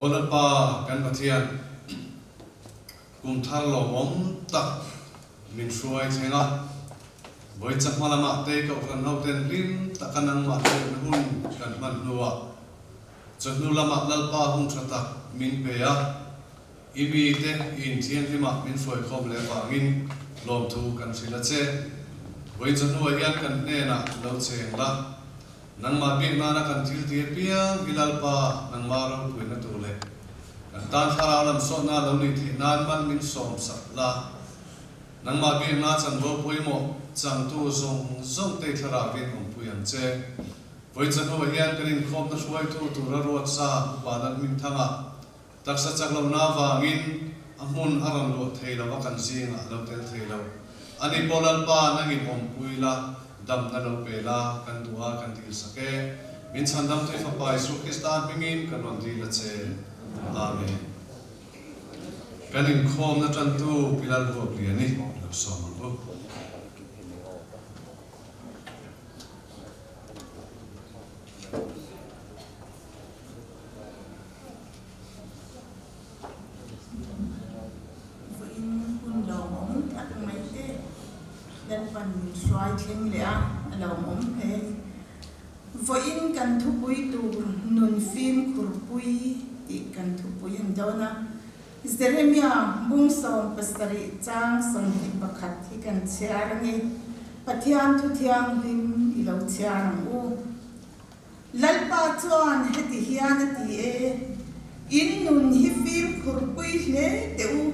Olapa kan pathian kum thar lo om tak min suai thenga voi chakmalama te ko kan hoten lim takanang ma te hun kan man nuwa chnu lama lalpa hung thata min pe ya ibi te in thian hima min suai khom le wangin lom thu kan sila che voi chnu hian kan ne na lo cheng la nang ma bi na na kan thil ti pia gilalpa nang ma ro puina tu le kan tan khara lam so na lo ni thi nan man min som sak la nang ma bi na chan bo poimo chang tu zong zong te thara bin om puyan che voi chanu hian kan in khom na suai tu tu ra ro sa ba nan min thanga taksa chaklo na wangin amun aram lo theilo wa kan zinga lo tel theilo ani polal pa nangin om puila dam na lo pela kan tua kan til sake min chandam te fa pai su kristan bingin kan ron di la che amen kan in khom na tan tu pilal ho pli ani lo so ma bo xoay chênh lẽ lòng ống thế với in cần thu bùi tu nôn phim khur bùi thì cần thu bùi anh đâu na Jeremiah bung song pasari chang song thì bakhat thì cần chia nghe pathian thu thiang lim ilau chia rang u lalpa chuan he ti hian ti e in nun hi phim khur bùi le teu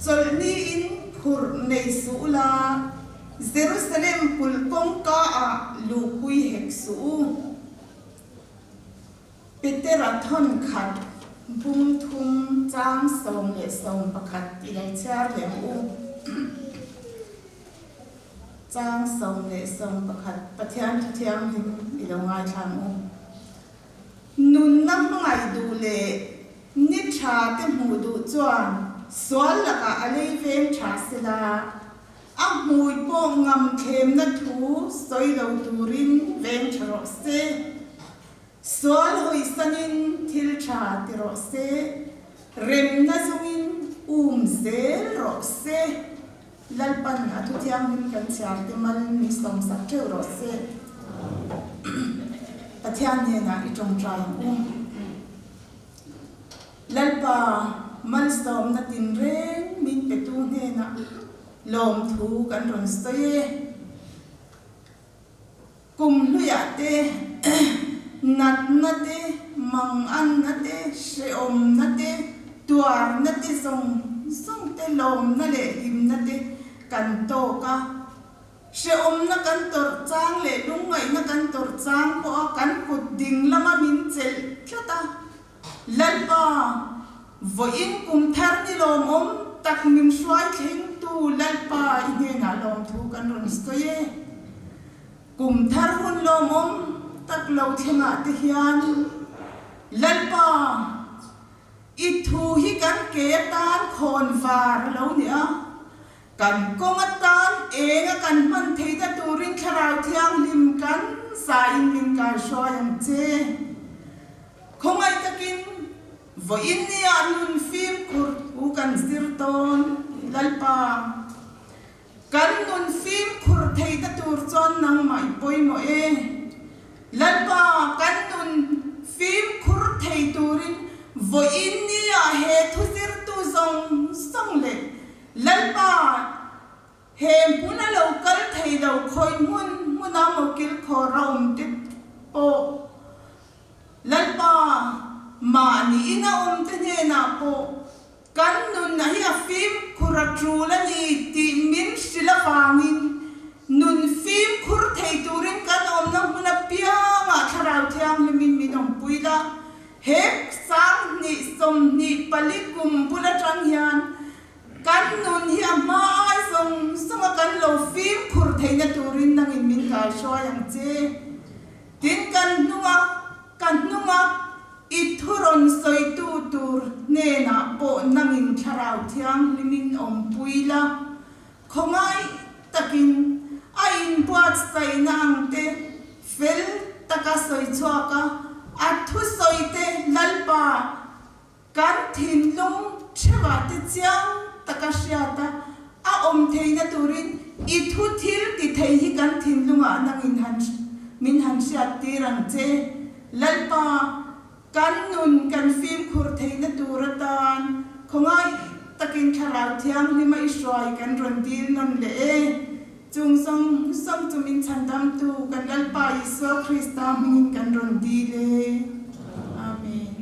chol ni in khur nei su la Jerusalem pulkong ka a lukui heksu Petera thon khat bung thum chang som le som pakhat ilai char le u chang som le som pakhat pathian thu thiam him ilongai thang u nun nam ngai du le ni tha te mu du chuan swal la ka alei vem tha sila mùi po ngầm thêm na thú soi đầu turin ven charo se sol hoi sanin thil cha ti ro se rem na zungin se ro se lalpan atu thiam hin kan char te mal ni som sak theu ro se pathian ne na I tong trai lalpa mal som na tin reng min petu ne na lom thu kan ron stoye kum luya te nat na te mang an na te she om na te tuar na te song te lom na le him na te kan to ka she om na kan tor chang le lungai na kan tor chang po kan kut ding lama min chel thata lalpa vo in kum thar ni lom om tak min swai thing tu lalpa ine na lom thu kan ron stoye kum thar hun lom om tak lo thenga te hian lalpa I thu hi kan ke tan khon var lo nia kan kong tan enga kan man theida turin kharau thiang lim kan sa in min ka shoyang che khongai takin vo in ni anun phim khur u kan zirton lalpa kan nun phim khur theida tur chon nang mai poi mo e lalpa kan nun phim khur thei turin vo in ni a he thu zir tu zong song le lalpa he puna lo kal thei lo khoi muna mo kil kho raum tip po lalpa ma ni ina te ne na po kan nun na hi a phim khura trula ni ti min sila wangin nun phim khur thei turin kan na huna pia nga tharau thiang limin minom puila hek sang ni som ni palikum pula tang hian kan nun hi mai song kan lo phim khur thei na turin nang in min ka shoyang che tin kan nunga ithuron soi tu tur ne na po nangin tharau thiang limin om puila khongai takin ain puat sai nang te fel taka soi chwaka athu soi te lalpa thìn lung chewa te chiang takashiata a thei na turin I thu thil ti thei hi kan thìn lunga nangin min han siat ti rang che lalpa kan nun kan film khur thei na turatan khongai takin thalau thiang hima isroi kan rondil non le chung song chumin chandam tu kan lalpa Isu Krista min kan rondile amen.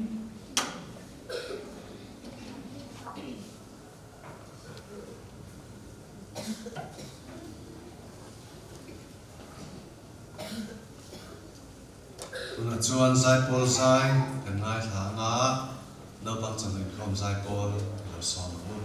Tuna chuan zai pol zai kan ngai thla nga no bang chan in khom zai pol lo som ho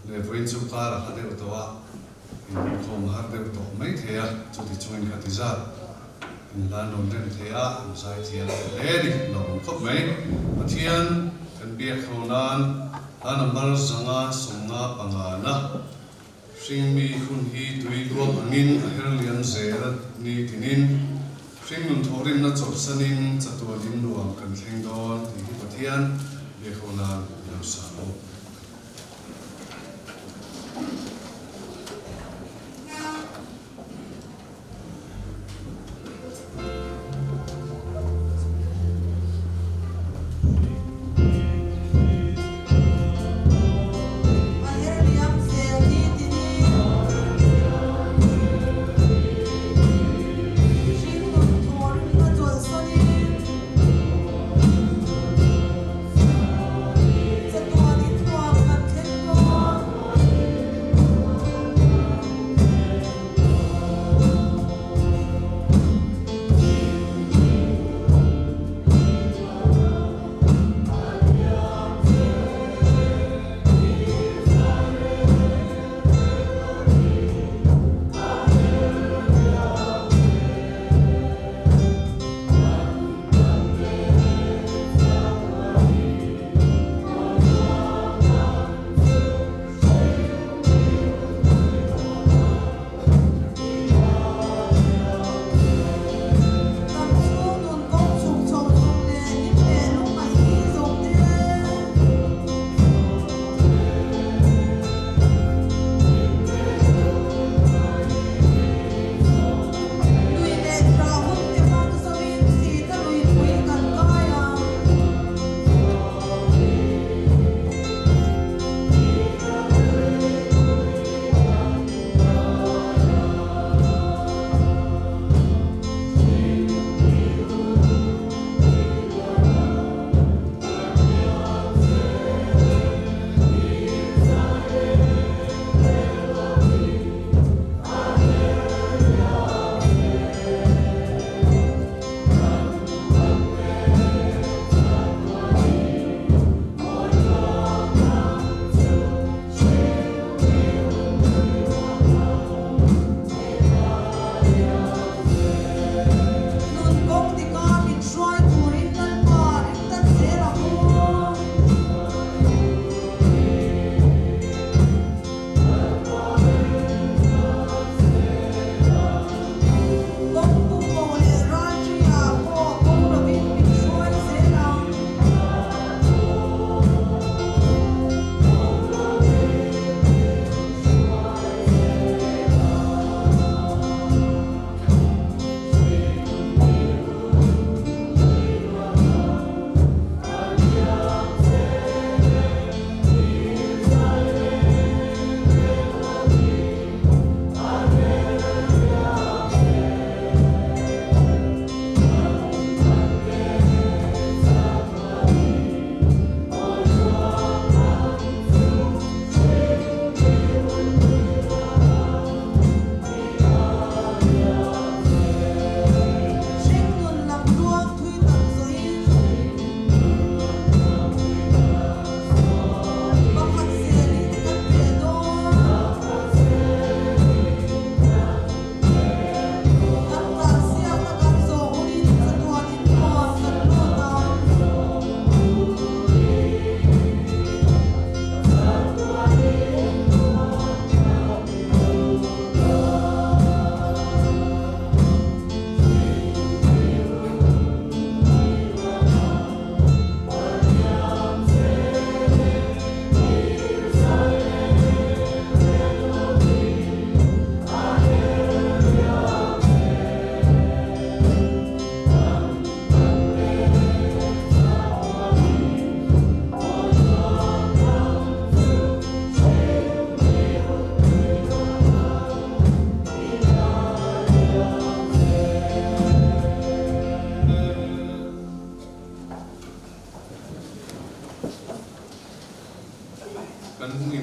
le voin chu kara khade utowa in khom har de to mai thea chu ti chuin khatiza in la non den thea sai thian le ni long khop mai pathian kan bia khonan ana mar zanga sunga pangana sing mi khun hi tui luam angin herlian zer ni tinin sing nun thorin na chop sanin chatua lim nuam kan thleng don ti hi pathian bia khonan lo sa lo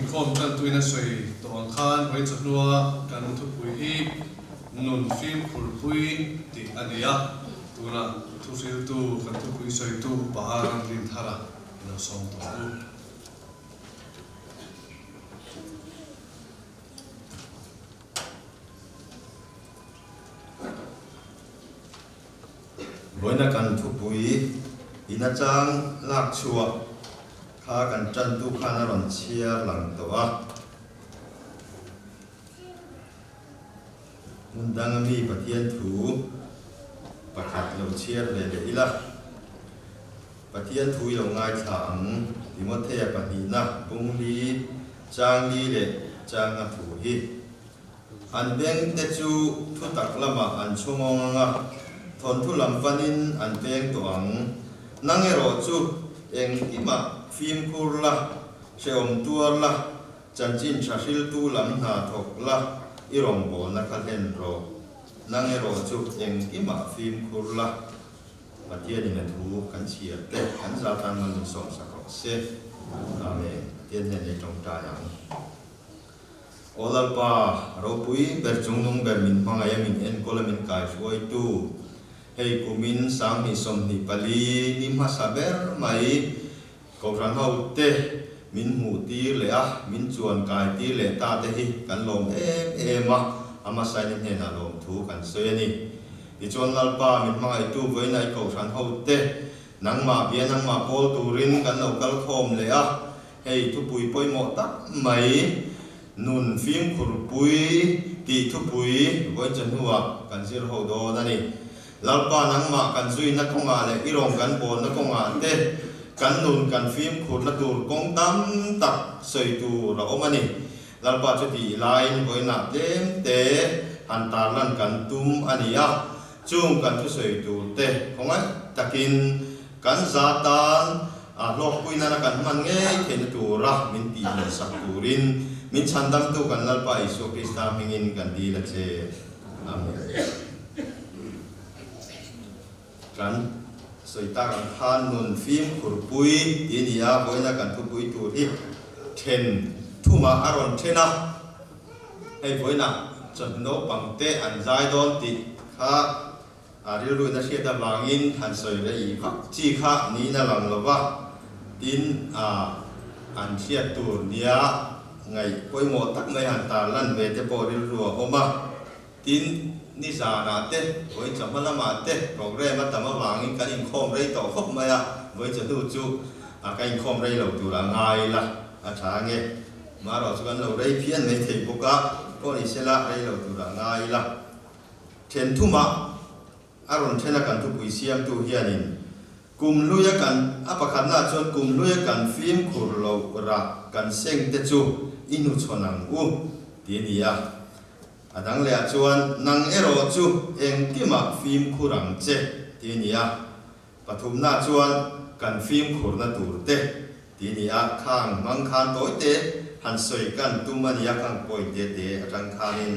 khom kan tuina soi to ang khan hoi chhlua kan thu pui hi nun film khur pui ti ania tuna thu sil tu kan thu pui soi tu paharan din thara na som to boi na kan thu pui ina chang lak chua kha kan chan tu khana ron chia lang to a mundang mi pathian thu pakhat lo chia le le ila pathian thu lo ngai thang timothea panina pungli changli le changa thu hi an beng te chu thu tak lama an chungonga thon thu lam panin an beng to ang nangero chu eng ima phim kurla seom tuarla chanchin chasil tu lam na thokla irong bo na kalen ro nangero chu eng ima phim kurla pathian in thu kan chia te kan sa tan man som sakok se amen tien ne trong ta yang olalpa ropui berjung nung ber min pangaya min en kolamin kai suai tu hei kumin sang ni som ni pali ni masaber mai ko ran hau te min mu ti le a min chuan kai ti le ta te hi kan lom em a ama sai ni ne na lom thu kan se ni i chuan lalpa min mai tu voi nai ko ran hau te nang ma bia nang ma pol turin kan lo kal khom le a hei tu pui poi mo tak mai nun phim khur pui ti thu pui voi chan huwa kan zir ho do da ni lalpa nang ma kan zui na konga le irong kan bon na konga te kan nun kan phim khur na tur kong tam tak soi tu ra omani lalpa chu ti line voi na tem te han ta lan kan tum ania chung kan thu soi tu te konga takin kan zatan a lok pui na kan man nge then tu ra min ti na sak turin min chandam tu kan lalpa isu krista mingin kan di la che amen kan soita kan khan nun phim khurpui inia boina kan thu pui tu hi then thuma aron thena ei boina chan no pangte an zai don ti kha aril ru na sia da wangin han soi le i khak chi kha ni na lang lova tin an sia tur nia ngai koi mo tak ngai han ta lan ve te po ril ru oma tin ni sa na te koi chamala ma te program ma tama wangin kan in khom rei to khop ma ya voi cha tu chu kan khom rei lo tu la ngai la a tha nge ma ro chu kan lo rei phian nei thei boka ko ni sela rei lo tu la ngai la then thuma aron thena kan thu pui siam tu hianin kum luya kan apakhat na chon kum luya kan phim khur lo ra kan seng te chu inu chonang u ti nia adang le chuan nang ero chu eng kima phim khurang che ti nia pathum na chuan kan phim khur na tur te ti nia khang mang khan toi te han soi kan tumania kang poi te te atang khanin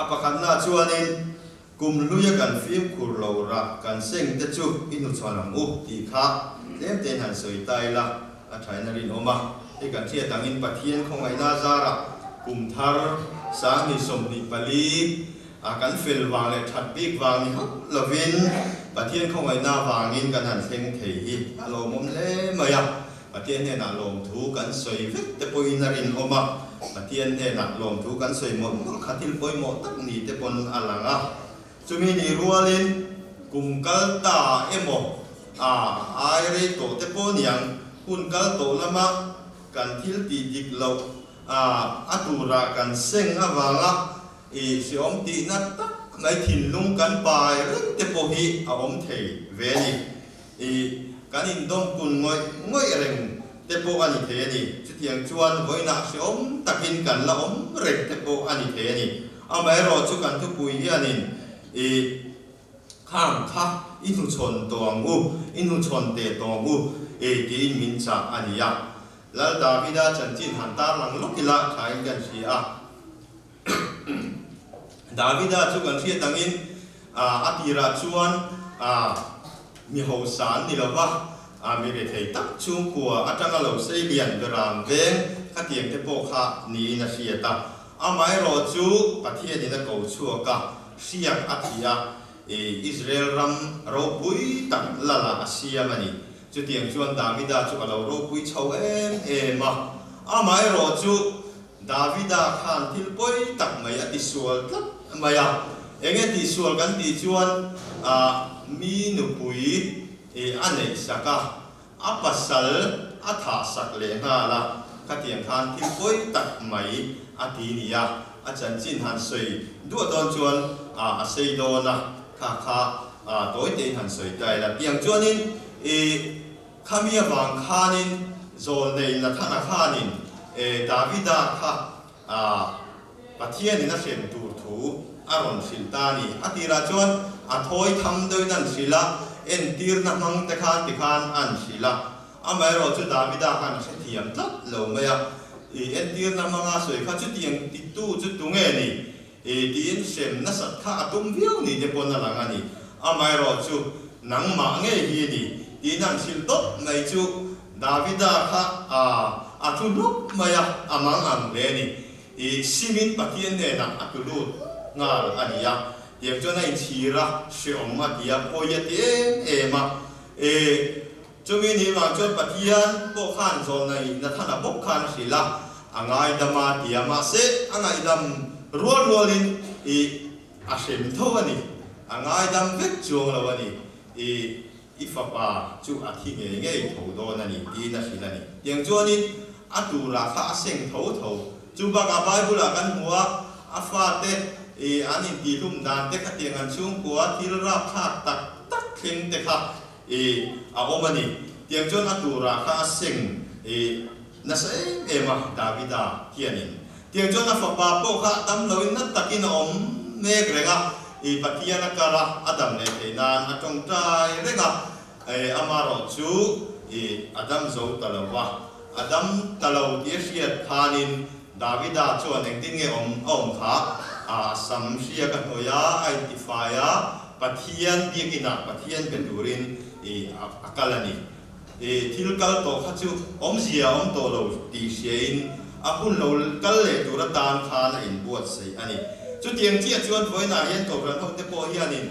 apakhat na chuanin kum luya kan phim khur lo ra kan seng te chu inu chonang u ti kha tem ten han soi tai la a thai na rin oma e kan thia tangin pathian khongai na zara kum thar sa ni som ni pali a kan fel wang le that bik wang ni lovin pathian khongai na wangin kan han theng thei hi alo mom le maya pathian ne na lom thu kan soi vek te poi na rin oma pathian ne na lom thu kan soi mo khatil poi mo tak ni te pon alanga chumi ni rualin kum kal ta emo ai re to te pon yang kun kal to lama kan thil ti dik lo atura kan seng awanga e siom ti na tak mai thin lung kan pai reng te po hi a om thei ve ni e kan in dom kun ngoi reng te po ani the ni chutiang chuan voina siom takin kan la om rek te po ani the ni amai ro chu kan thu pui hianin e khang kha inu chon tong u inu chon te tong u e ti min cha ania lal davida chanchin hantar lang lokila thai kan sia davida chu kan thia tangin atira chuan mi ho san ni lawa mi re thei tak chu kwa atanga lo sei lian gram veng khatiang te po kha ni na sia ta amai ro chu pathia ni na ko chu ka siak athia Israel ram ro pui tak lala asia mani chu tiang chuan davida chu alo ro pui chho em amai ro chu davida khan thil poi tak mai ati sual tlat maya enge ti sual kan ti chuan มีนุปุยอันไหนสักอัปสัลอัฐาสักเลงาละขัดเตียงทานที่ป่วยตัดไหมอาทินียอาจารย์จินหันสวยดูตอนจวนเซโดนะข้าตัวเตียงหันสวยใจละเตียงจวนนี้ข้ามีบางข้านินโซนในนัทนาข้านินดาวิดาข้าประเทศนี้น่าเสียดูถูอารมณ์สิลตานีอาทิราจวนถอยทำโดยนั่นสิละตีร์นักมังตะคานติคานอันสิละไม่รู้จุดดาวิดาข้าน่ะเสียมตัดเราไม่ตีร์นักมังอาศัยข้าจุดเตียงติดตู้จุดตรงนี้ตีนเสียมนัสัตข้าตุ้มวิวนี่เดี๋ยวคนละหลังอันนี้ไม่รู้จุดหนังมังเงี้ยนี่ตีนั่นสิลต์ไม่จุดดาวิดาข้าทุลุกไม่มังอันเลนี่ซิมินปะเทียนเนี่ยนะตุลุกงาอันนี้เดี๋ยวจนไอ้ชีระเชื่อมมาที่พอยเตมาจุมีนี่มาจนปะเทียนพวกขันโซนในนัทนาพวกขันศิลาอ่างไอ้ดำมาที่มาเสอ่างไอ้ดำรัวลินอาเซมทวันนี้อ่างไอ้ดำเวกจวงละวันนี้อีฟ้าป่าจูอาทิเงี้ยถูโดนนี่ดีนะศิลานี่เดี๋ยวจนนี่อัตุราคาเสียงถูจูบากาไบบุลากันหัวอาฟาเตอันนี้ตีลุ่มดานเด็กขัดเตียงกันช่วงกัวที่รับขาดตักเข่งเด็กขัดอาโอมันนี่เตียงจนอัตุราคาเสียงนั่นเองมาดาวิดาเทียนินเตียงจนอัฟบาโปข้าดำลอยนัดตะกินอมเมกเรงะปะเทียนักกะละอดัมเนเทนานจงใจเรงะอามารอจูอดัมโจตะลาวะอดัมตะลาวเดียเชียทานินดาวิดาชวนเองติ้งเงอมขาสัมเชียกันหัวยาไอติฟายาปะเทียนเบียกินักปะเทียนเป็นดูรินอักลันีทิลกัลโตขัดจูเสียโตโลตีเชียนคุณโลกัลเลดูรตานคานอินบวชใส่อันนี้จุดเตียงที่ชวนไว้นาเย็นโตกันเขาจะโปเฮียนิน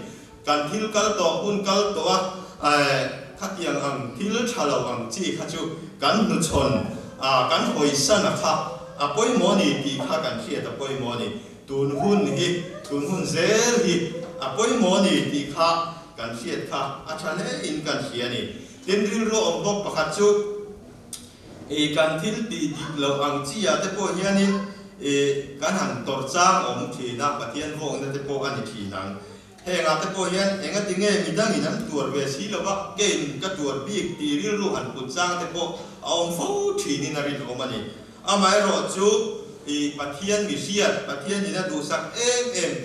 การทิลกัลโตคุณกัลโตขัดเตียงทิลชาลาวังจีขัดจูกันนุชนกันหอยสันนะครับป่วยมอนี่ตีข้ากันเชียแต่ป่วยมอนี่ตุนหุ่นเซลฮีป่วยมอนี่ตีข้ากันเชียข้าอาจารย์อินกันเชียนี่เดินริ้วรอบบอกประคัตจุกันทิลตีดิเราอังจีอาแต่ป่วยเฮียนี่กันหันตอร์จ้างทีนักปะเทียนวงนั่นแต่ป่วยอันนี้ทีนังเฮงอาแต่ป่วยเฮียนเองก็ติงเงมีดังอีนั้นตัวเวสีแล้วว่าเกณฑ์ก็ตัวบีกตีริ้วรู้หันปุจจ้างแต่ป่วยเอาฟูทีนี่นาริโอมันนี่ไม่รอจูปะเทียนมิเชียปะเทียนนี่นะดูสัก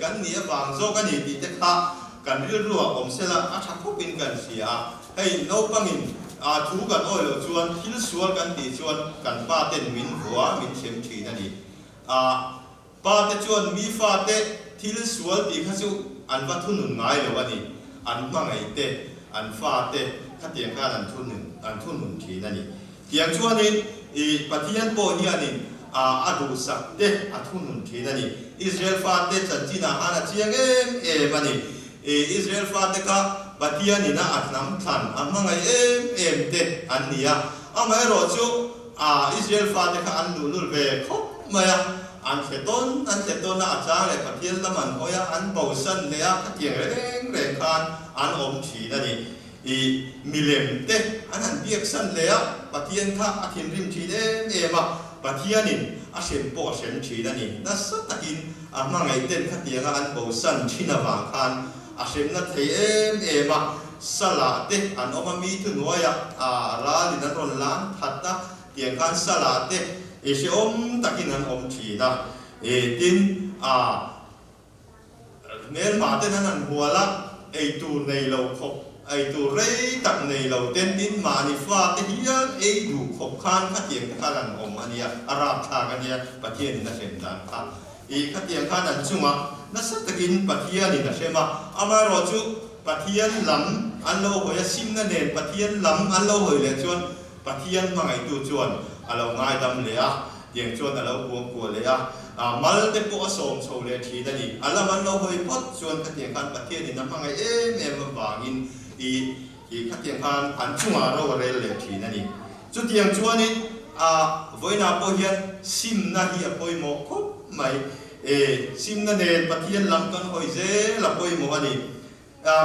กันนี่บางโซกันนี่ตีเด็กข้ากันเรื่องรัวเสร็จแล้วชักพบเป็นกันเสียให้นกปังอินถูกันอ้อยเราชวนทิลสวนกันตีชวนกันป้าเต้นมินหัวมินเชมชีนั่นนี่ป้าเต้ชวนมีฟ้าเต้ทิลสวนตีข้าจูอันว่าทุนหนุนง่ายเลยวันนี้อันมังไอเต้อันฟ้าเต้ข้าเตียงข้าอันทุนหนุนชีนั่นนี่เตียงชวนนี่ปะเทียนโปเฮียนี่ดูสักเตะทุนนุนทีนั่นนี่อิสราเอลฟาเตจันจีน่าฮานาเชียงมันนี่อิสราเอลฟาเตก้าปะเทียนนี่นะน้ำทันมังไงเตะอันนี้ไม่รอจูอิสราเอลฟาเตก้าอันนูเวคบมาอันเสต้นนะอาจารย์เลยปะเทียนละมันโอ้ยอันเบาสันเลยขัดเทียงเร่งคานอันทีนั่นนี่มิเลมเตอันนั้นเบียกสันเลยปะเทียนข้าอาทิตย์ริมทีมาปะเทียนินอาเซนโปเซนทีนั่นนี่นั่นสัตกินมังไงเต้นขัดเทียงอันเบาสันชินาวางคานอาเซนนัทเทมาสลาเตอันอมามีถึงว่าร้านนั้นรอนล้านทัดนะเทียงคานสลาเตเชอมตะกินนั้นทีนะดินเมื่อมาเต้นนั้นหัวละตัวในเราคบตัวเร่ตักในเราเต้นดินมานิฟ้าเทียนดูขบคานขัดเทียงข้ากันอันนี้อาราบทากันเนี่ยปะเทียนนั่นเองดังค่ะขัดเทียงข้านั้นจุมานั่นสัตกินปะเทียนนี่นั่นใช่ไหมมารอจูปะเทียนลำอันเราหัวซิมนั่นเองปะเทียนลำอันเราหัวเลยชวนปะเทียนมาไงตัวชวนเราง่ายดำเลยเดียงชวนเรากลัวเลยมาเต็มปวดสมโชว์เลยทีนั่นนี่มันเราหัวพอดชวนขัดเทียงข้าปะเทียนนี่นั่นมาไงมันบางินขัดเตียงพานพันจุมาเราเรเลทีนั่นนี่จุดเตียงจวนนี่วันน่าพอเห็นซิมน่าเหี้ยพอยโมคบไม่ซิมนั่นเองปะเทียนลำกันหอยเจละพอยโมอันนี้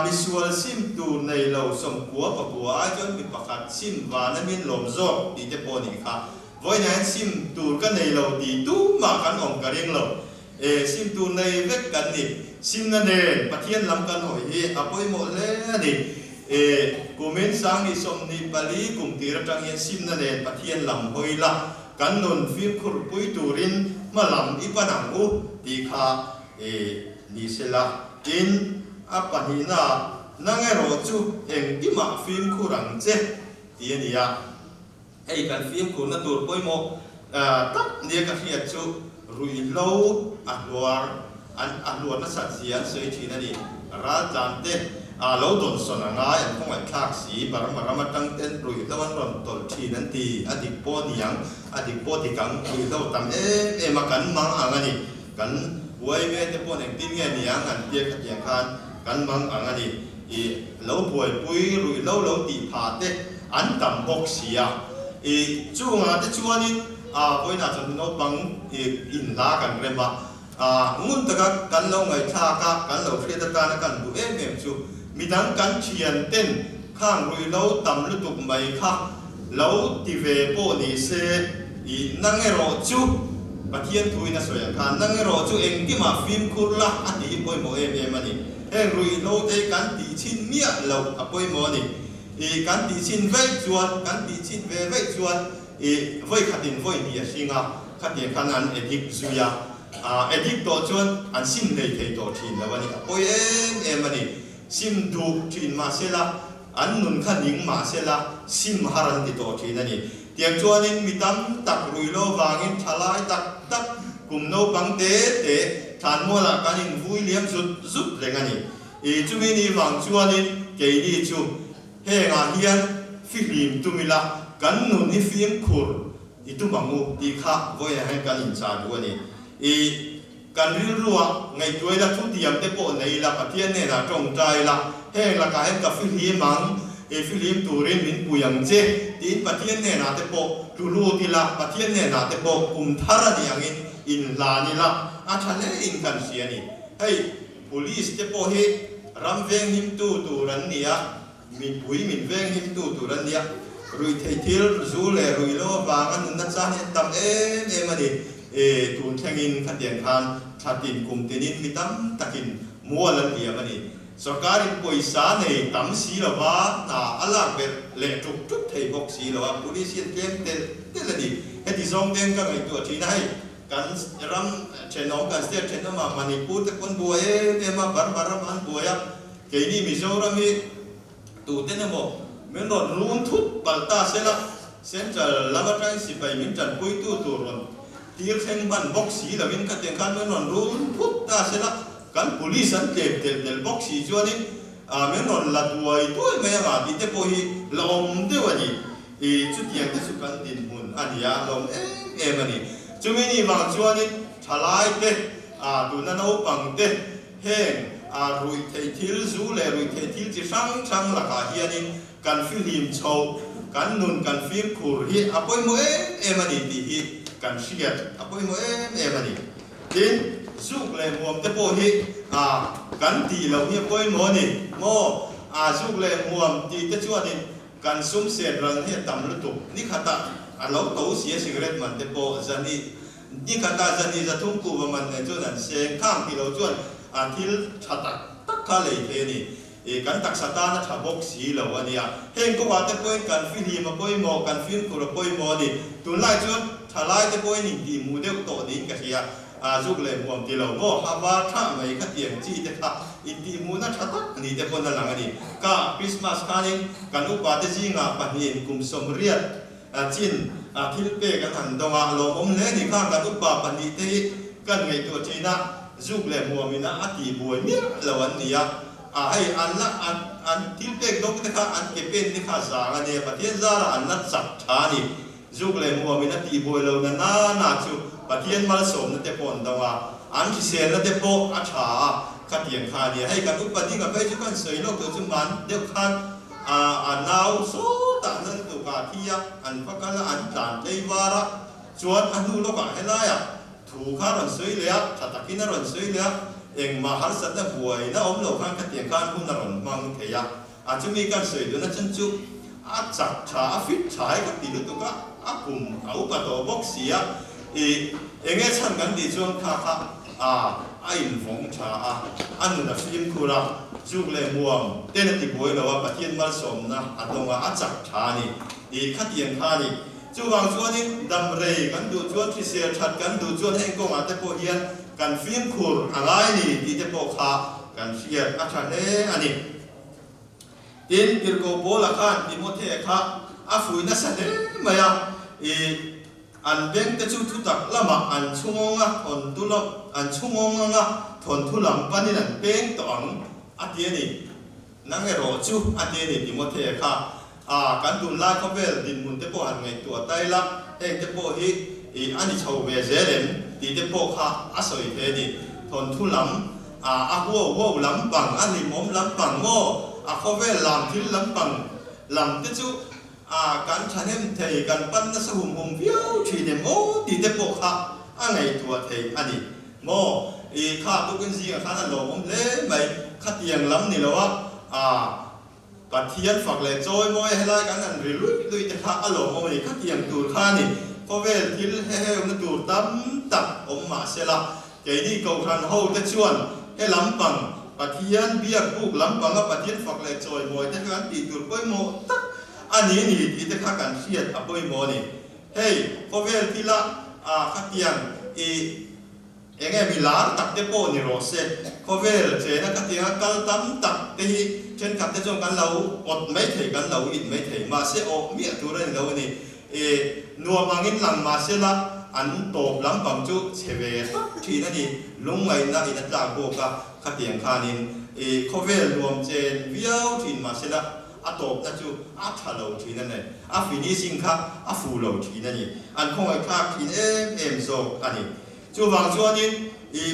มีส่วนซิมตูในเราสมกัวปะกัวจนมีประกาศซิมวานามินลมโซดีเตปอนี่ค่ะวันนี้ซิมตูกันในเราดีตู้มากันองกระเรียงเราซิมตูในเวกกันนี่ซิมนั่นเองปะเทียนลำกันหอยอภัยหมดเลยนี่กูเมนสังนี่สมนิบาลีกุมตีระจังยันซิมนั่นเองปะเทียนลำหอยละกันนนฟิล์มขุดปุยตูรินมาลำอีปนังอุตีค่ะนี่เสละกินอาปนินานังเอโรจูเองที่มาฟิล์มขุรังเจที่นี่อะไอ้กันฟิล์มขุนัดตัวปุยโมตักเนี่ยกันเฮียจูรุยโลอัลวาร์อัลวาร์นั่นสัตย์เสียงเสียทีนั่นเองราจันเตเราโดนสนง่ายคงไอ้คลากสีบารมาตั้งเต้นรุยตะวันรอนตลทีนั่นทีอดีตปอนี่ยังอดีตปอที่กังรุยเราตั้งมากันมังอ่างนี่กันไว้แม่จะปอเองติ้งเงี้ยนี่ยังอันเดียกันอย่างคันกันมังอ่างนี่เราป่วยปุยรุยเราตีผาเตอันต่ำบกเสียจู่งาแต่จู่นี่ปุยน่าจะโน้บังอินลากันเรื่องว่างุ่นตะกันเราไงชากันเราเทียตากันดูจู่มีทั้งการเชียนเต้นข้างรุยเราต่ำลุตุกไม่ค่ะเราตีเวโปนี่เสนั่งรอจูปะเทียนทุยน่ะสวยงามนั่งรอจูเองที่มาฟิล์มคุรละอดีตปอยโมมันนี่เองรุยเราได้การตีชินเมียเราปอยโมนี่การตีชินไว้จวนการตีชินไว้จวนไว้ขัดดินไว้เนี่ยสิงะขัดดินขนาดดิกซุยดิกตัวจวนอันซิมเลยเทตัวทีนแล้ววันนี้ปอยมันนี่ซิมดูทีนมาเสละอันนุนขันยิงมาเสละซิมฮารันติโตทีนั่นนี่เตียงจวนนินมีตั้มตักรุยโลวางินทลายตักกุมโนปังเตทานมัวละกันยิงวุ้ยเลี้ยงสุดเลยกันนี่จุมินีวังจวนนินเกยดีจูเฮงอาเฮียนฟิลิมตุมิละกันนุนนี่ฟิล์มคูร์ตุมังมูตีข้าวัยให้กันอินชาดูนี่กันรู้ว่าไงตัวละทุติยมเตปในละปะเทียนเนี่ยนะจงใจละเฮงละกายกับฟิลิมังฟิลิมตูรินมินปุยังเจตีนปะเทียนเนี่ยนะเตปรู้ที่ละปะเทียนเนี่ยนะเตปกุมทาระนี่ยังอินลานี่ละอาชันเลยอินกันเสียนี่เฮ้ย police เตปเฮรำเวงหิมตูรันเนี่ยมีปุยมินเวงหิมตูรันเนี่ยรุยเททิลซูเลรุยโลบางอันนั้นซะเนี่ยตั้มมันนี่ตูนแข่งอินขัดเดียนคันชัดอินกุมตินินมิตั้มตักินมัวลันเดียมันนี่สการินปุยสาเนี่ยตั้มสีละว่าน่าอัลลักเบลเล่จุกไทยบอกสีละว่าผู้ที่เสียเต็มเตละดิเฮติซองเต็มก็ไอตัวที่ไหนกันรำเชนองกันเสียเชนมามันนี่พูดแต่คนบัวมาบาร์มันบัวยักเกี่ยนี่มิโซรามีตูเต้นโมเมื่อรอนรุนทุบบัลตาเสละเส้นจะลำบากสิไปมินจันปุยตัวรอนที่เส้นบันบ็อกซี่แล้วมินกัดเตียงกันเมื่อรอนรุนทุบตาเสละกันผู้ลิสันเด็ดบ็อกซี่จวนนี่เมื่อรอนละตัวตัวไม่ยังอาทิตย์พอฮีลมเดียวนี่จุดยังที่สุกันดินมุนอันยาลมมันนี่จุดนี้บางจวนนี่ทลายเตดูนั่นเอาปังเตเฮงรุยเททิลซูเลรุยเททิลที่ช่างละกาเฮียนี่กันฟิลิมโชกันนุนกันฟิล์มคูร์ฮีอภัยโมมันนี่ที่ฮีกันเชียร์อภัยโมมันนี่ดินสุกเลยมัวแต่พอฮีกันตีเราเฮียอภัยโมนี่โมสุกเลยมัวตีแต่ชัวนี่กันซุ่มเสียรังเฮียตำลุตุนี่ขัดเราโตเสียสิกเรตมันแต่พอจันนี่ขัดจันนี่จะทุ่มกูมันจวนนั้นเสียงข้างที่เราจวนทิลชัดตักทะเลเทนี่กันตักสตาร์นะชาวบกสีเหล่านี้เฮงก็ว่าแต่ป่วยกันฟิลิมาป่วยมอกันฟิล์มกุระป่วยมอนี่ตุนไล่จวนทลายแต่ป่วยนี่ดีมูเดลโตนี่ก็เสียจุกเลยมัวที่เราโม่ฮาวาท่าไม่ขัดเยียงจีเด็กอินดีมูนัชตักนี่เด็กคนนั้นหลังนี่ก็คริสต์มาสกันนี่กันอุปาเตจิงาปัญญ์กุมสมเรียดจินทิลเปกันหันดงาลมเล่นี่ข้างกันอุปาปัญญ์ที่กันไงตัวจีน่าจุกเลยมัวมินะอธิบวยเนี่ยละวันนี้ให้อันละอันทิลเปกดงนะคะอันเก็บเป็นนี่ข้าสางเนี่ยประเทศซาระอันนัดสักชานี่จุกเลยมัวมินะตีบวยเราน่าจูประเทศมาสมนั่นแต่ปนดังว่าอันที่เสียนั่นแต่ปอาชาขัดเยียงคาเนี่ยให้กันอุปนิกับไปจุกันเสยโลกตัวจุมันเดี๋ยวคันอันนาวโซตันนั้นตุกาที่อันพักกันละอันจานเทวาระจวนอันนู้โลกะให้ไรถูกข้ารันเสยเลยชัดตะกินรันเสยเลย เองมาหันสัตว์บวยนะอมโลกันขัดเตียงการหุ่นนรนมังเทียอาจจะมีการสวยด้วยนะจันจุอาจักชาฟิตชายก็ตีด้วยตัวก็อากุมเอาปะตัวบอกเสียเองฉันกันดีจวนข้าไอ้ฟงชาอันนั้นฟิล์มคูระจุกเลยมัวเต้นติบวยเราว่าปะเทียนมาสมนะอันตรงว่าอาจักชานี่ขัดเตียงข้านี่จูบางส่วนนี้ดำเรยกันดูจวนที่เสียชัดกันดูจวนเองก็มาแต่พอเฮียนกันฟิล์มคูร์อะไรนี่ที่แต่พอข้ากันเสียอาจารย์อันนี้ดินกิรโกโบละกันดิโมเทค่ะอาฟุยนัสเนมายาอันเบงแต่จูทุตักละมาอันชุ่งงะทนทุลอันชุ่งงะทนทุลังปันนี่นั่นเบงตองอันเดียนี่นั่งเอโรจูอันเดียนี่ดิโมเทค่ะกันดุลลาเขาเวลดินมุนเตโปหันไงตัวไตละเองเตโปฮีอันนี้ชาวเวเจเลนดีเตโปค่ะอาศัยเทนี่ทนทุลังวัวลำปังอันนี้มอมลำปังโง่เขาเวลลำที่ลำปังลำที่จูการฉันเห็นเทกันปั้นนัสหุ่มวิวทีเนี่ยโมดีเตปกค่ะอะไรตัวเทอันนี้โมข้าตุกันซีข้านั่นหลงเล่ไม่ขัดยังลำนี่แล้วว่าปัดเทียนฝักเลยโจยมวยให้ไล่กันนั่นลุยแต่ข้าหลงมันขัดยังตูดข้านี่เขาเวลที่เฮ้มันตูดตั้มตักอมมาเสละใจนี่เขาทันเฮาจะชวนให้ลำปังปัดเทียนเบียร์บุกลำปังกับปัดเทียนฝักเลยโจยมวยแต่การตีตูดก้อยโมตักอันนี้นี่ที่จะข้ากันเชียดอับอยโมนี่เฮ้ยพอเวลที่ละขัดยังเองมีลาตักเตโปนี่โรเซ่พอเวลเจนะขัดยังกัลตั้มตักที่เช่นขัดเตจงกันเราอดไม่ถึงกันเราอิดไม่ถึงมาเซ่อเมียตัวนั้นเรานี่นัวมังอินหลังมาเซ่ละอันโตบลำปังจุเชเวทีนั่นนี่ลงไว้นะอินตราโบกะขัดยังคานินพอเวลรวมเจนวิวทีมาเซ่ละตบนั่นจูทะเลาทีนั่นเองฟินิชิงค่ะฟูเลาทีนั่นนี่อันคงไอ้ข้าทีเอ็มโซอันนี้จูบางส่วนนี้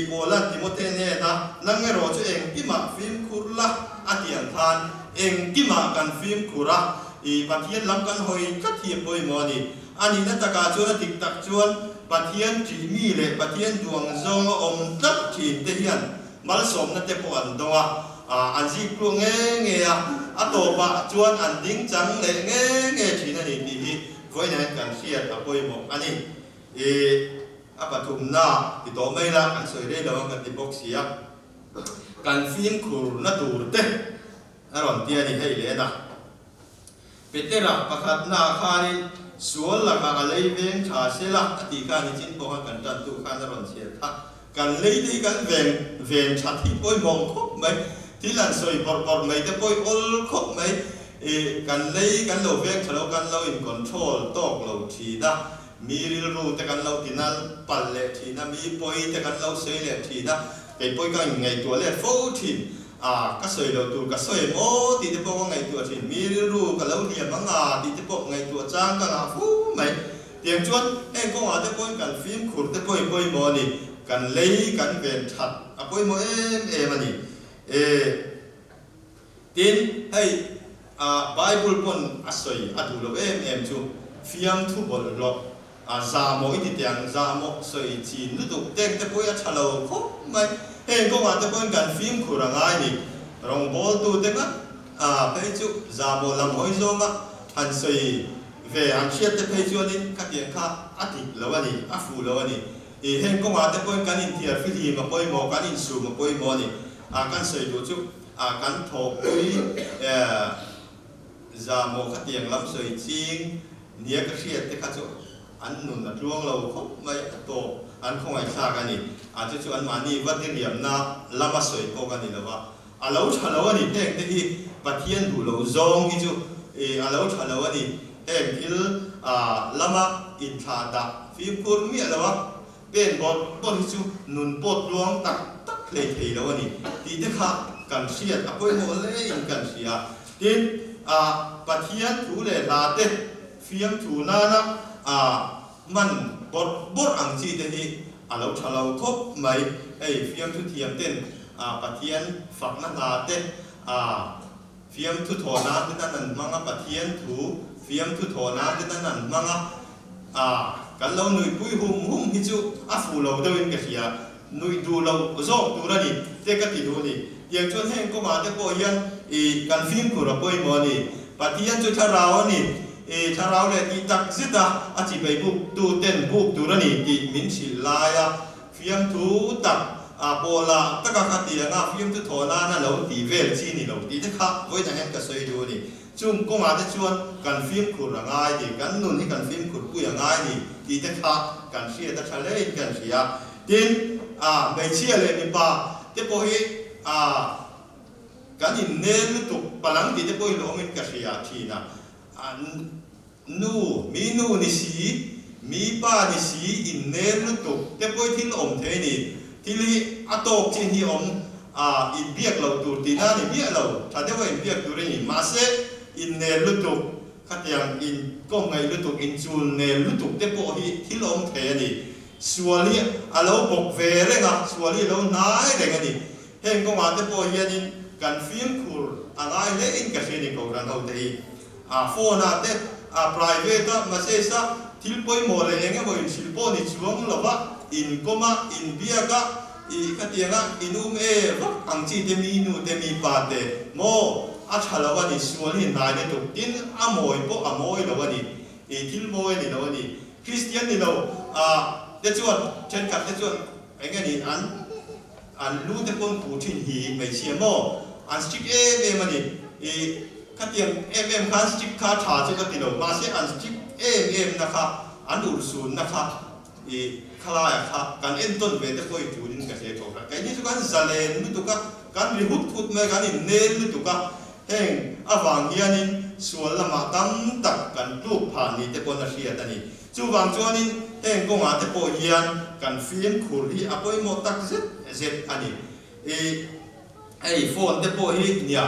โบราณที่มดเนี่ยนะนั่งเงรอจูเองกิมาฟิล์มคุระอันที่อันทานเองกิมากันฟิล์มคุระปัทเทียนลำกันหอยกัดเทียบไปหมดนี่อันนี้นั่นตะการชวนติดตักชวนปัทเทียนจีมีเลยปัทเทียนดวงจงอมตักทีเทียนมาสมนั่นเตปอันตัวอันจีกรุงเงี้ยตัวปะชวนอันดิ้งจังเลยเงี้ยทีนั่นนี่ที่คอยนั่นกันเชียร์กับไปหมดอันนี้ปฐุมนาที่โตไม่ละกันสวยได้แล้วกันที่บอกเสียกันฟิล์มคูร์นัดดูเต้อารมณ์เตี้ยนี่ให้เลยนะเป็นเตระประคัดนาคานิสวนหลักอะไรเว้นชาเสละอดีการนิจินบอกกันจันทุกการอารมณ์เสียท่ากันเลยที่กันเว้นชาที่ปอยมองคบไหมที่หลังสวยปอดไหมแต่ปอยอลคบไหมกันเลยกันเราเว้นชาเรากันเราอินคอนโทรลตอกเราทีนะมีรู้แต่กันเราที่นั่นปัลเล่ทีนะมีปอยแต่กันเราเสียเล่ทีนะแต่ปอยกันไงตัวเล่โฟทีก็สวยเราตัวก็สวยโมที่จะบอกว่าไงตัวทีมีรู้กันเราเรียนมังงาที่จะบอกไงตัวจ้างกันฟูไหมเตียงชวนเองก็ว่าแต่ปอยกันฟิล์มขุดแต่ปอยโมนี่กันเลยกันเป็นชัดปอยโมมันนี่ทีนให้ไบเบิลปนอาศัยดูเราจูฟิล์มทุบบอลล็อกจามโมอิติเตียงจามโมสวยจีนดูตุเด็กแต่ปอยชะลาวคบไม่เองก็ว่าแต่ปอยกันฟิล์มขุดง่ายนี่รองบอลตัวเด็กไปจูจามโมลำหอยโซมาอันสวยเวอันเชียดแต่ไปจูนี่ขัดยังข้าติแล้ววันนี้ฟูแล้ววันนี้เองก็ว่าแต่ปอยกันอินเทียร์ฟิลีมาปอยโมกันอินซูมาปอยโมนี่กันสวยดูจูกันทบปุยจามโมขัดยังลำสวยจริงเนี่ยก็เชียดแต่ข้าจูอันนุ่นดวงเราคบไม่โตอันคงไอ้ข้ากันนี่อาจจะชวนมานี่วัดเรียมนะลำมาสวยพอกันนี่แล้วว่าเราชะลาวนี่เองที่ปัทเทียนดูเราจงที่จูเราชะลาวนี่เองที่ลำมาอินทาดาฟิล์มคูร์มีอะไรวะเป็นบอลที่จูนุ่นปดดวงตักเลยทีแล้วนี่ที่เด็กข้ากันเชียร์อ่ะพอยโมเลยกันเชียร์ที่ปัทเทียนถูเลยลาเต้ฟิล์มถูน่านะมันบดอังจีเดนี่เราชะลาวคบไหมฟิล์มทุเทียมเต้นปัทเทียนฝักนั่นลาเต้ฟิล์มทุโถนาที่นั่นมังปัทเทียนถูฟิล์มทุโถนาที่นั่นมังกันเราหนุ่ยปุยหุ่มฮิจูฟูเราเดินกันเสีย นุยดูเราโซ่ดูระนี่เด็กก็ติดดูนี่อย่างชวนแห่งก็มาแต่พอยันการฟิล์มขุระปอยมอนี่ปฏิยันจุดชารานี่ชาราเลยที่ตักซิตาอาชีพไปบุกดูเต้นบุกดูระนี่ที่มินชิลายาฟิล์มทูตักโบลาตะกักตีงาฟิล์มทุโทนานั่นเราตีเวลชีนี่เราตีจะขับไว้จะเห็นก็สวยดูนี่จุ่มก็มาแต่ชวนการฟิล์มขุระง่ายนี่กันนู่นที่การฟิล์มขุระปุยง่ายนี่ตีจะขับการเชียร์ตะชะเล่กันเชียร์ดินไม่เชียร์เลยนี่ป่าเดี๋ยวพอฮีการอินเนลตุกพลังที่เดี๋ยวพอฮีลงมินกันเชียร์ทีน่ะนูนิสีมีป้านิสีอินเนลตุกเดี๋ยวพอฮีที่ลงเทนี่ที่ลีอัตโตกที่ที่อินเบียกเราตัวตีน่านี่เบียกเราถ้าเดี๋ยวว่าอินเบียกตัวนี้มาเสอินเนลตุกขัดยังอินก็ไงลุตุกอินจูนเนลตุกเดี๋ยวพอฮีที่ลงเทนี่ส่วนนี้เราบอกเวรเลยนะส่วนนี้เราหน้าเลยกันนี่เห็นก็มาแต่พอยันกันฟิล์มคูลอะไรเลยอินกับเชนิโกรันเอาแต่โฟนอาเต้private มาเสียซะที่ปอยโมเลยเองก็บอกอินสิลปอนี่ช่วงละวะอินก็มาอินเบียก็ขัดยังอินวะอังจีเตมีนูเตมีปาเตโมอาชาละวันนี้ส่วนนี้นายเนี่ยตุกดินอโมยปออโมยละวันนี้ที่โมยนี่ละวันนี้คริสเตียนนี่เราเดี๋ยวชวนเช่นกับเดี๋ยวชวนไอ้เงี้ยนี่อันรู้แต่คนผู้ที่หีไม่เชื่อโมอันสติกมันนี่ขัดยังคันสติกขาชาจุดที่เรามาเสียอันสติกนะครับอันดูสูนนะครับขลายครับการเอ็นต้นเวทีคอยจูดินกับเสียตัวกันไอ้นี่ทุกการซาเลนไม่ถูกการรีหุดขุดไม่การนี่เนลไม่ถูกแห่งอวังเฮียนินส่วนละมาตั้มตักกันลูกผ่านนี่แต่คนละเชียตันนี่จู่บางช่วงนี้เองก็มาแต่พอเฮียนกันฟิล์มคูรีอภัยหมดตักเสร็จอันนี้ไอ้โฟนแต่พอเฮียเนี่ย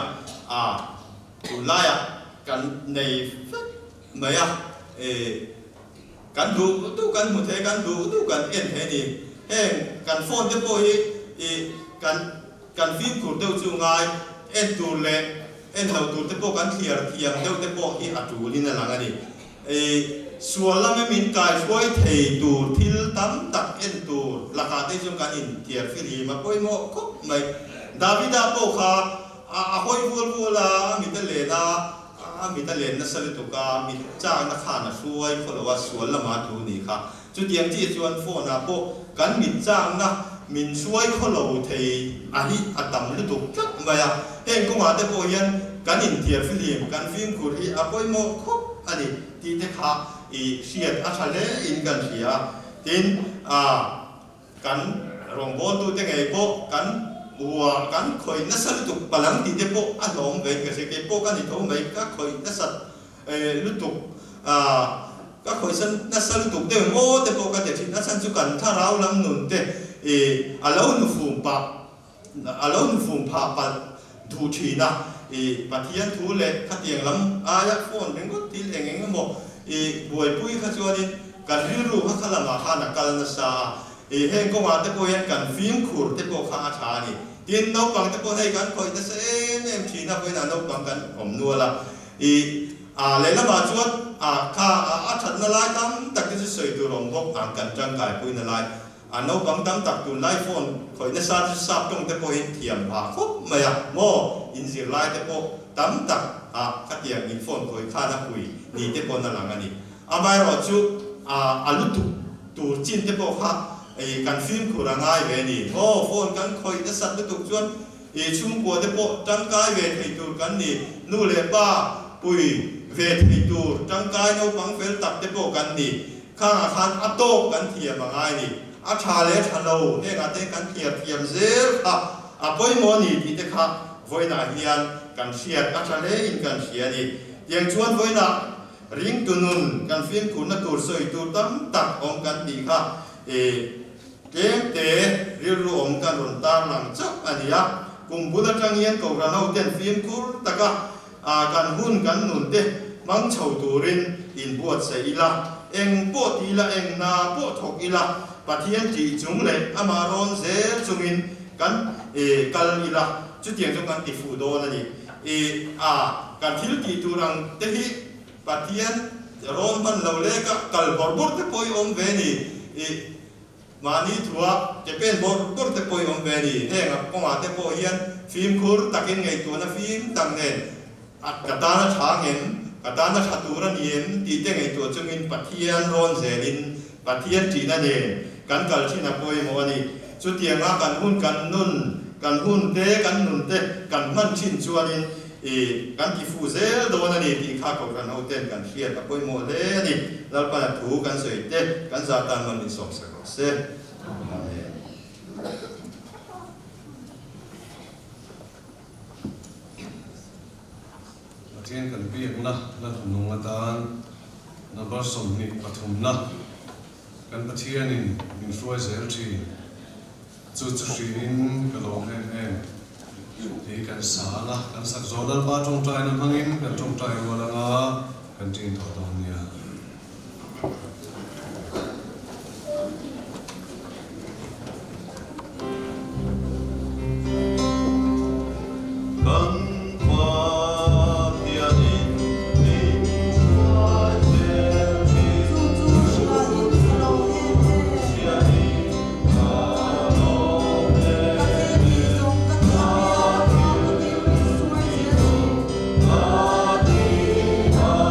ตุลายกันในไม่กันดูกันหมดเลยกันดูกันเอ็นเฮนี่เองกันโฟนแต่พอเฮียกันฟิล์มคูรีเดียวจู่ง่ายเอ็นตูเล่เอ็นเราตูแต่พอกันเทียร์เดียวแต่พอเฮียอัตูนี่นั่นหลังอันนี้ส่วนละไม่มีการช่วยเทตูทิลตั้มตักเอ็นตูราคาที่จงการอินเทียร์ฟิลีมาป่วยโมก็ไม่ดาวิดาโปคาหอยวัวละมิตรเลนะสลิตุกามิจ้างนักข่านะช่วยคนละว่าส่วนละมาดูนี่ค่ะจุดเดียงที่ชวนโฟนะโปกันมิจ้างนะมินช่วยคนละเทอันนี้อัตมฤดูจักไม่อะเองก็มาแต่โปยันกันอินเทียร์ฟิลีกันฟิล์มคุรีป่วยโมก็อันนี้ที่เด็กค่ะเสียดอาชาเลอินกันเสียดินกันรองบอลตัวเด็กไอ้พวกกันบัวกันคอยนัสลุตุกพลังที่เด็กพวกอันหลงเวงกับเสียไอ้พวกกันที่ท้องไม่ก็คอยนัสลุตุกก็คอยนัสลุตุกเดี๋ยวโม่เด็กพวกกันเด็กที่นัสจุกันถ้าเราลำหนุนเด็กอาเลวนฟูมปะปัดดูชีนะปะเทียนทูเล็กขัดเตียงลำอายะโฟนเป็นก็ที่เองบอกบวยปุ้ยขจวดินกันริรูฮักขลังอาหารนักการนัสซาเฮงก็มาแต่พอยันกันฟิล์มคูร์แต่พอข้าชานี่ดินนกบังแต่พอให้กันคอยแต่เส้นชีนับไว้นานกบังกันผมนัวละเลยละมาชวดข้าฉันนั่นไล่ตั้มตักที่จะสวยตัวรองบอกกันจังกายปุ้ยนั่นไล่นกบังตั้มตักตัวไล่โฟนคอยนัสซาจะซับตรงแต่พอเห็นเทียมผ่าครบไม่อะโมอินสิไล่แต่พอตั้มตักขัดเตียงอินโฟนคอยข้านักปุ้ยนี่แต่พอนั่นหลังอันนี้ไม่รอจูลุตุตัวจินแต่พอข้ากันฟิล์มคูรังไงเวนี่โอ้โฟนกันคอยจะสัตว์ตุกจวนชุ่มกัวแต่พอจังกายเวทีตัวกันนี่นู่นเลยป้าปุยเวทีตัวจังกายเอาบังเฟลตักแต่พอกันนี่ข้างอาคารอัตโตกันเทียมไงนี่อาชาเลชาโลเฮงอาเตกันเทียมเซลค่ะปอยโมนี่ที่เด็กค่ะไว้นาเฮียนกันเชียดอาชาเลอินกันเชียนี่ยังชวนไว้นาริงตุนุนกันฟิล์มคุณตัวสวยตัวตั้มตักองกันดีค่ะเกมเตะเรียนรู้องกันรุนตาหลังจับอันนี้กุมบุตรจังเงียนกับเราเต้นฟิล์มคูลตะกะกันหุ่นกันหนุนเตะมังเฉาตัวรินอินบวชเสียละเองปวดอีละเองนาปวดถกอีละปะเทียนจีจุงเลยอามารอนเซจุงินกันกันอีละจุดเดียงจงกันติฟูโดนั่นนี่กันทิลกีตุรังเตหิปะเทียนรอนมันเราเล็กกัลบอร์บอร์เตปอยอมเวนี่ mani thua ke pen bor tur te poi om ve ni he nga ko ma te po hian phim khur takin ngai tu na phim tang nen at katana thangem katana thatura niem ti te ngai tu chungin pathian ron zelin pathian ti na ne kan kal thina poi mo ni chu tianga kan hun kan nun kan hun te kan nun te kan man chin chuanin kan ki fu zel do na ni ti kha ko kan hoten kan hiat ka poi mo le ni lal pa thu kan soi te kan za tan man ni som sa ko se amen Thiên cần biết na là nung atan na bar som ni pathum na kan pathian in min suai zel thi chu in ka long en thì kan sa na kan sak zodal pa trong trai na hangin kan trong trai wala nga kan tin tho dong nia Hãy subscribe cho kênh Ghiền Mì Gõ để không bỏ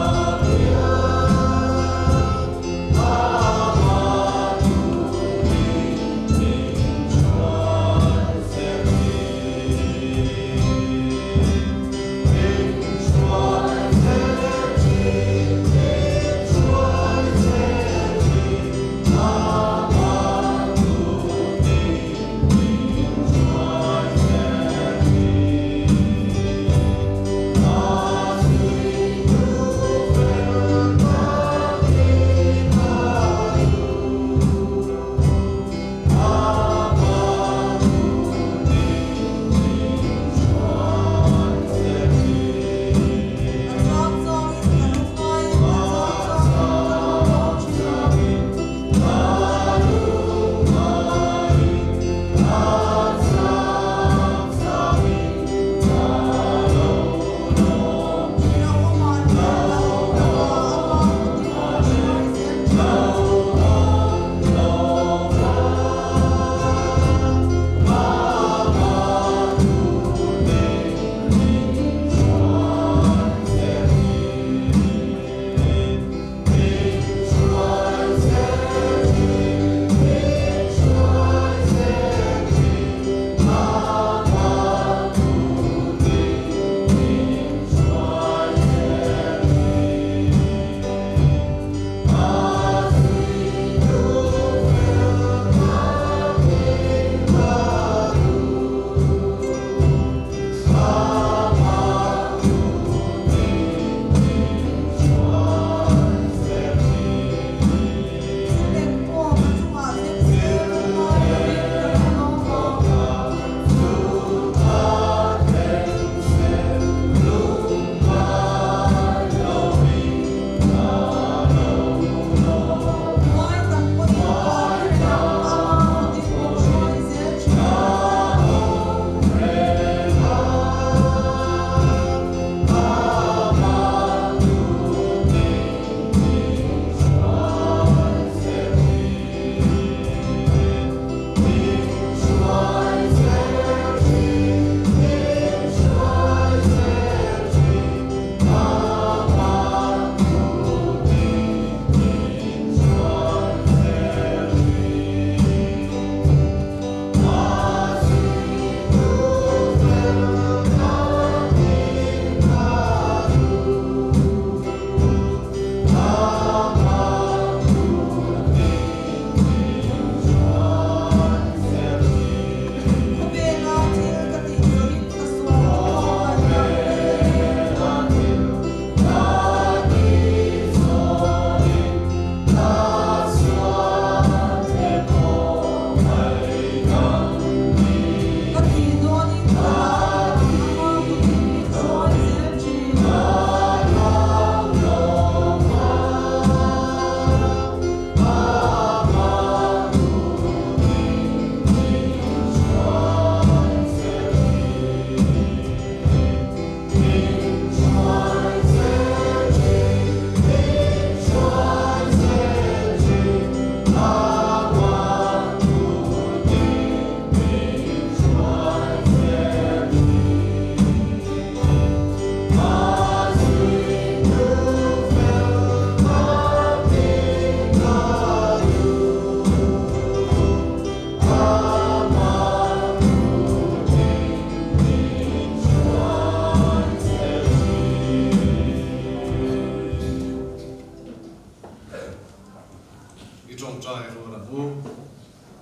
lỡ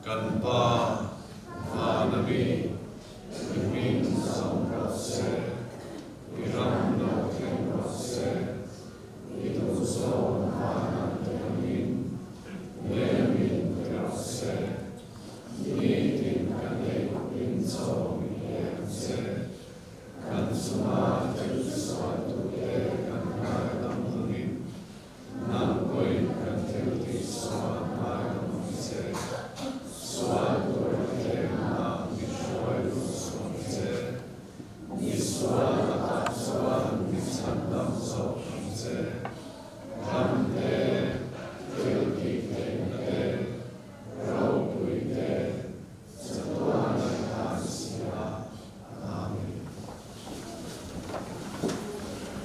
กันปาอานามีมิงสังรัสเซอิรัมโนเทนรัสเซอิตุโซมานันเตมินเลมินรัสเซมิตินกันเอวินโซมิเอเซกันสุมาจุสวัตุเอกันไกตัมมินนังโกยกันเทติสวานายัมเซสวาตุเทนามิชวยลุสเซนิสวา